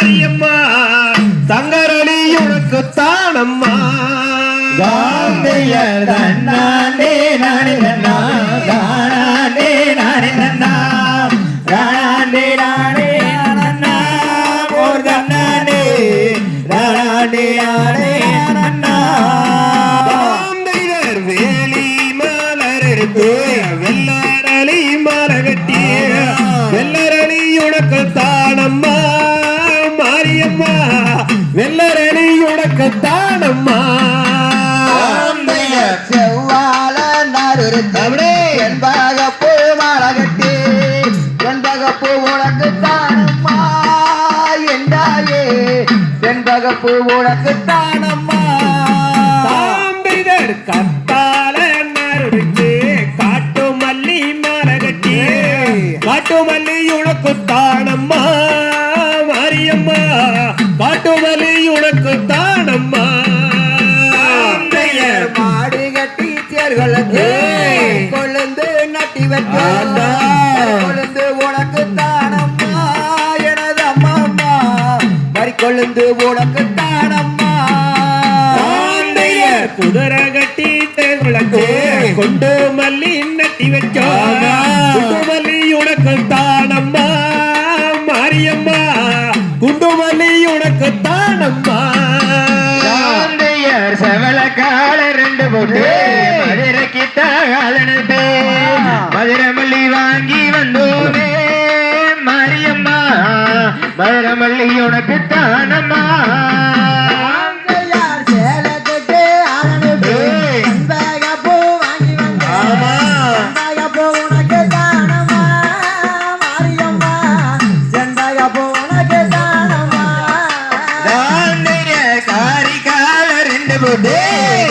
மாரியம்மா தங்கரளி உனக்கு தானம்மா காந்தையர் தன்னானே நானே நன்னா காணானே நானே நன்னா ராணானே நானே நன்னா போர் தன்னானே ராணானே நானே நன்னா காந்தையர் வேலி மலர் எடுத்து வெள்ளரளி மலர் கட்டி வெள்ளரளி உனக்கு தானம்மா மாரியம்மா வெள்ளரளி உனக்கு தானம்மா செவ்வாழ நாருத்தவனே என்பகப்பூ மாலகட்டி என்பகப்பூ உனக்கு தானம்மா என்றாயே என்பகப்பூ உனக்கு தானம்மா சாம்பிதர் கத்தால நறுக்கு காட்டு மல்லி மாலகட்டி காட்டு மல்லி உனக்கு தானம்மா மாரியம்மா காட்டு மல்லி உனக்கு தானம்மா மாடு கட்டி தேர்களுக்கு கொழுந்து நட்டி வச்சு கொழுந்து உனக்கு தானம்மா எனது அம்மா மறி கொழுந்து உனக்கு தானம்மா குதிரை கட்டி தேர்களுக்கு கொண்டு மல்லி நட்டி வச்சோ குண்டு மல்லி உனக்கு தானம்மா மாரியம்மா குண்டு மல்லி உனக்கு தானம்மா செவல கால ரெண்டு போட்டு மதுரைக்கு தாளனுக்கு மதுரமல்லி வாங்கி வந்தோமே மாரியம்மா மதுரமல்லி உனக்கு தானம்மா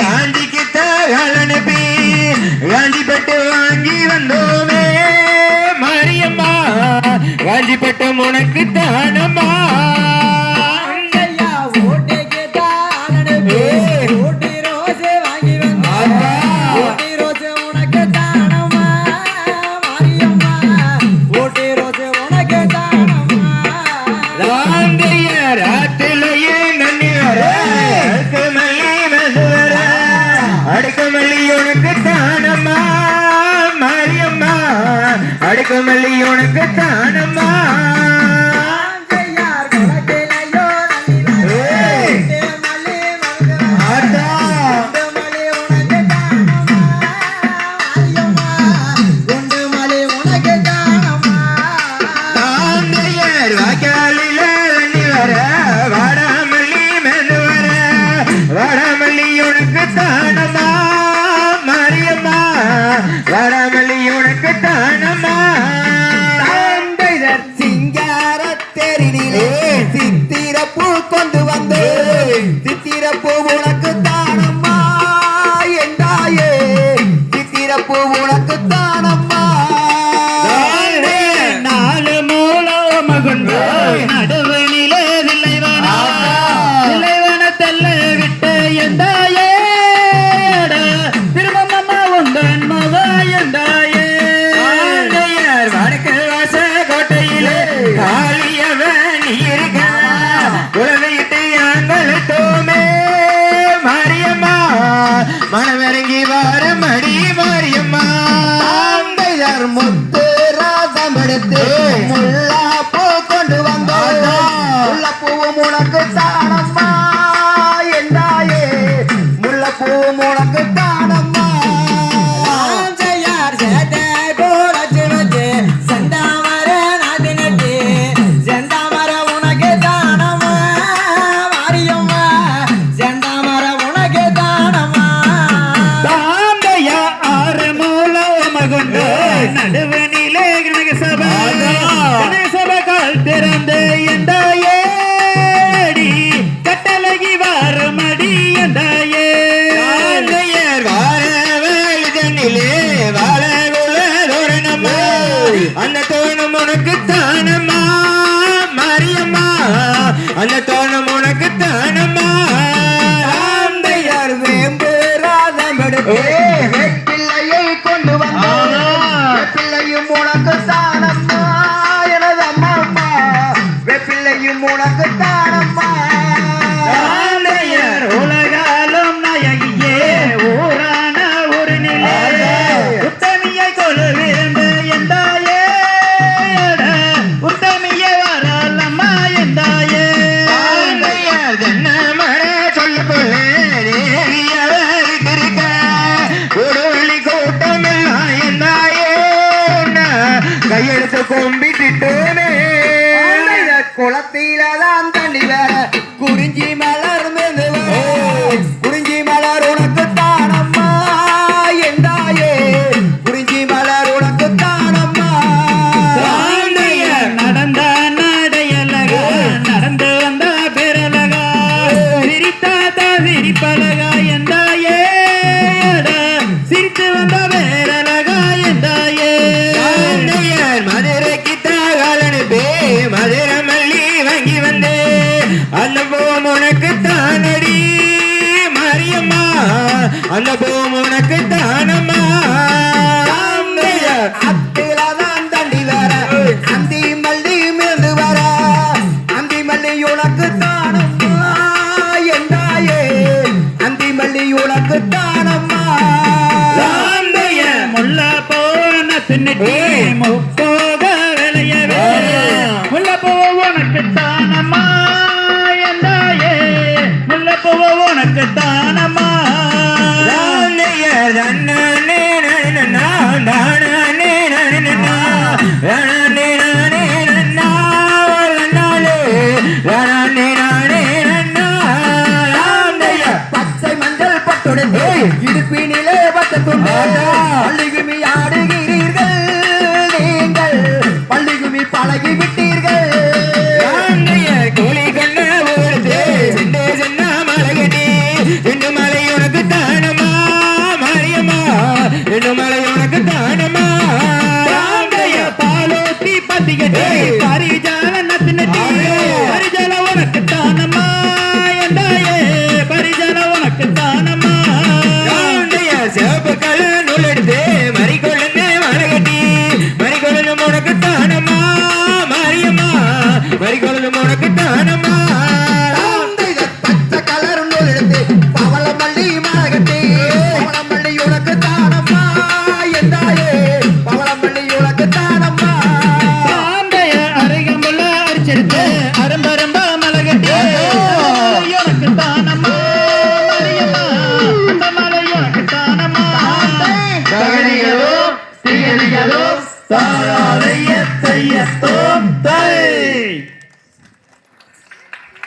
காஞ்சிக்கு தாளனுப்பி காஞ்சிப்பட்டு வாங்கி வந்தோமே மாரியம்மா காஞ்சிப்பட்டு உனக்கு தானம்மா அடுக்கமல்லி உனக்கு தானம்மா மாரியம்மா அடுக்கமல்லி உனக்கு தானம்மா வாடாமல்லி மெது வர வாடாமல்லி உனக்கு தானம்மா வடமல்லி உனக்கு தானம்மா சிங்கார தெருவிலே சித்திரப்பூ கொண்டு வந்து சித்திரப்பூ உனக்கு தானம்மா என்றாயே சித்திரப்பூ உனக்கு தானம்மா நாலு மூலம் கொண்டு நடுவனிலே தில்லைவனத்தல்ல விட்டு என்றாயே மனமிறங்கி வார மடி மாரியம்மா முத்து ராசம் எடுத்து முல்லா பூ கொண்டு வந்தோம் முல்லப்பூவும் உனக்கு தானம்மா என்றாயே முல்லப்பூவும் உனக்கு தானம்மா நடுவனிலே கனக சபை கால் திறந்து என்றாயேடி கட்டழகி வாரமடி என்றாயே வாரவழிதனிலே வாழ தோரணம்மா அந்த தோரணம் உனக்கு தானம்மா மாரியம்மா அந்த தோரணம் உனக்கு தானம்மா வேம்பு ராதம் எடுத்து பிள்ளையை கொண்டு வந்தோம் பிள்ளையும் உனக்கு தானம்மா எனது அம்மா வெப்பிள்ளையும் உனக்கு உனக்கு தானம்மா ஆந்தையர் உலகாலும் நாயகியே ஊரான ஒரு நிலை உத்தமியை கொழுவிருந்த எந்தாயே உத்தமியை வரலம்மா எந்தாயே ஆந்தையர் ஜன்னமர சொல்லுக்குள்ள தேவியவருக்கு கொடுவள்ளி கூட்டமெல்லாம் எந்தாயே கையெழுத்து கும்பிட்டுட்டோமே குளத்தில்தான் தண்ணி வேற குறிஞ்சி மலர் குறிஞ்சி மலர் உனக்கு தானம்மா எந்தாயே குறிஞ்சி மலர் உனக்கு தானம்மா ஆந்தையர் நடந்த நடையலகா நடந்து வந்த பெறலகா சிரித்தாத்தா சிரிப்பலகா எந்தாயே சிரித்து வந்த பேரலகா எந்தாயே ஆந்தையர் மதுரைக்கு தாகால் அனுப்பி மதுரை மல்லி வாங்கி வந்தே அந்த பூம் உனக்கு தானடி மாரியம்மா அந்த பூம் உனக்கு தானம்மா ஆந்தையர் அத்திலதான் தண்டி வர அந்தி மல்லி மிளந்து வர அந்தி மல்லி உனக்கு தானம்மா எந்தாயே அந்தி மல்லி உனக்கு தானம்மா ஆந்தையர் முல்ல போன தின்னுட்டி முப்போக விளையவே முல்லைப்பூ உனக்கு தானம்மா எந்தாயே முல்லைப்பூ உனக்கு தானம்மா ஆந்தையர் தன்னே நன்னா தானே நன்னா தானே நானே நன்னா நாளே தானே நானே நன்னா ஆந்தையர் பச்சை மஞ்சள் பட்டுடுந்து இடுப்பினிலே பட்டத்துண்டு பள்ளிகுமி ஆடுகிறீர்கள் நீங்கள் பள்ளிகுமி பழகி விட்டீர்கள் ஆந்தையர் கூலி கண்ண ஊர்த்து சின்ன சின்ன மலைகட்டி சின்ன மலை உனக்கு தானம்மா மாரியம்மா சின்ன மலை உனக்கு தானம்மா ஆந்தையர் பாலோத்தி பத்திகட்டி பரிஜால நத்தினட்டி பரிஜால உனக்கு தானம்மா எந்தாயே பரிஜால உனக்கு தானம்மா ஆந்தையர் சிவப்பு கல நூல் எடுத்து மறிக்கொழுந்து மலைகட்டி மறிக்கொழுந்து உனக்கு தானம்மா மாரியம்மா மறிக்கொழுந்து உனக்கு தானம்மா